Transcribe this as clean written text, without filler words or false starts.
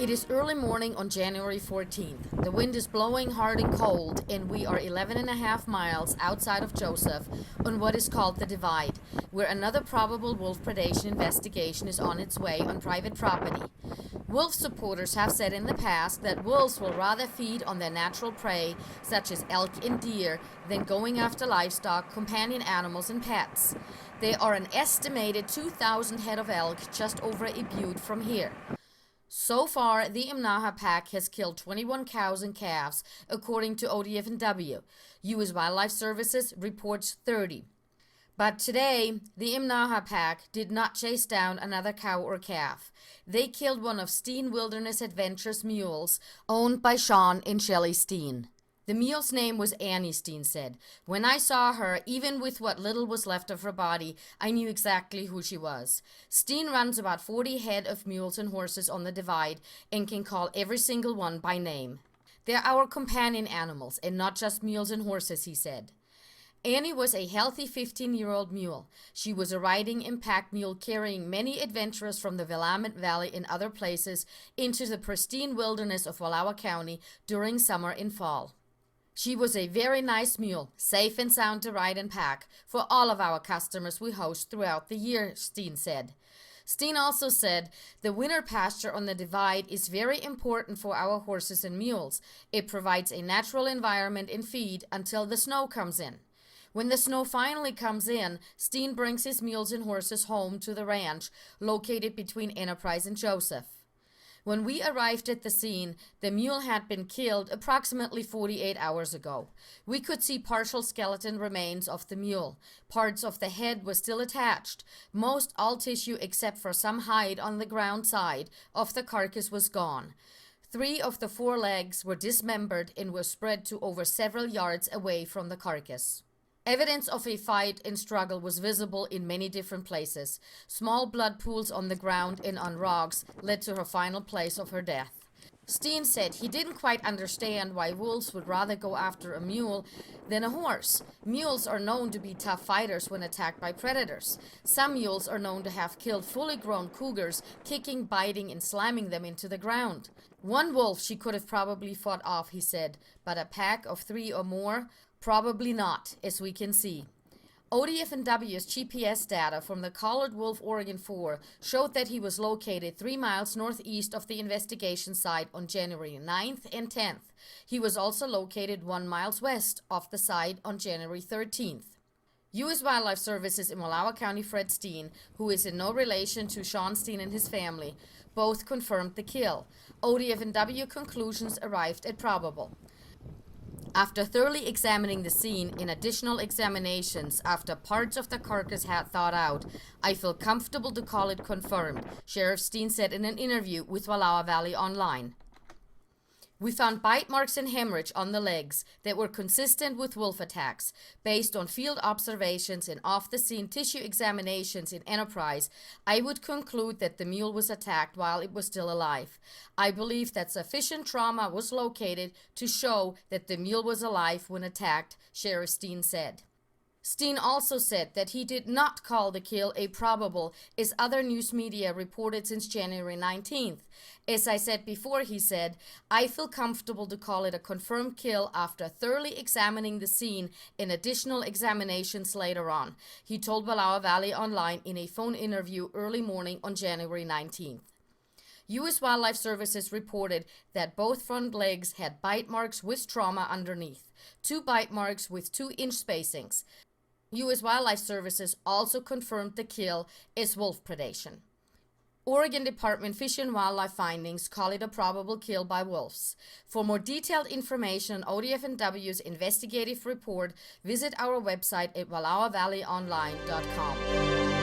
It is early morning on January 14th. The wind is blowing hard and cold, and we are 11.5 miles outside of Joseph on what is called the Divide, where another probable wolf predation investigation is on its way on private property. Wolf supporters have said in the past that wolves will rather feed on their natural prey, such as elk and deer, than going after livestock, companion animals, and pets. There are an estimated 2,000 head of elk just over a butte from here. So far, the Imnaha pack has killed 21 cows and calves, according to ODFW. U.S. Wildlife Services reports 30. But today, the Imnaha pack did not chase down another cow or calf. They killed one of Steen Wilderness Adventures mules, owned by Shawn and Shelly Steen. The mule's name was Annie, Steen said. When I saw her, even with what little was left of her body, I knew exactly who she was. Steen runs about 40 head of mules and horses on the Divide and can call every single one by name. They're our companion animals and not just mules and horses, he said. Annie was a healthy 15-year-old mule. She was a riding and pack mule carrying many adventurers from the Willamette Valley and other places into the pristine wilderness of Wallowa County during summer and fall. She was a very nice mule, safe and sound to ride and pack for all of our customers we host throughout the year, Steen said. Steen also said, the winter pasture on the Divide is very important for our horses and mules. It provides a natural environment and feed until the snow comes in. When the snow finally comes in, Steen brings his mules and horses home to the ranch located between Enterprise and Joseph. When we arrived at the scene, the mule had been killed approximately 48 hours ago. We could see partial skeleton remains of the mule. Parts of the head were still attached. Most all tissue except for some hide on the ground side of the carcass was gone. 3 of the 4 legs were dismembered and were spread to over several yards away from the carcass. Evidence of a fight and struggle was visible in many different places. Small blood pools on the ground and on rocks led to her final place of her death. Steen said he didn't quite understand why wolves would rather go after a mule than a horse. Mules are known to be tough fighters when attacked by predators. Some mules are known to have killed fully grown cougars, kicking, biting, and slamming them into the ground. One wolf she could have probably fought off, he said, but a pack of 3 or more? Probably not, as we can see. ODFW's GPS data from the Collared Wolf Oregon 4 showed that he was located 3 miles northeast of the investigation site on January 9th and 10th. He was also located 1 mile west of the site on January 13th. U.S. Wildlife Services in Wallowa County Fred Steen, who is in no relation to Shawn Steen and his family, both confirmed the kill. ODFW conclusions arrived at probable. After thoroughly examining the scene in additional examinations after parts of the carcass had thawed out, I feel comfortable to call it confirmed, Sheriff Steen said in an interview with Wallowa Valley Online. We found bite marks and hemorrhage on the legs that were consistent with wolf attacks. Based on field observations and off-the-scene tissue examinations in Enterprise, I would conclude that the mule was attacked while it was still alive. I believe that sufficient trauma was located to show that the mule was alive when attacked, Sheriff Steen said. Steen also said that he did not call the kill a probable, as other news media reported since January 19th. As I said before, he said, I feel comfortable to call it a confirmed kill after thoroughly examining the scene in additional examinations later on, he told Wallowa Valley Online in a phone interview early morning on January 19th. U.S. Wildlife Services reported that both front legs had bite marks with trauma underneath, 2 bite marks with 2-inch spacings. U.S. Wildlife Services also confirmed the kill as wolf predation. Oregon Department Fish and Wildlife findings call it a probable kill by wolves. For more detailed information on ODFW's investigative report, visit our website at wallowavalleyonline.com.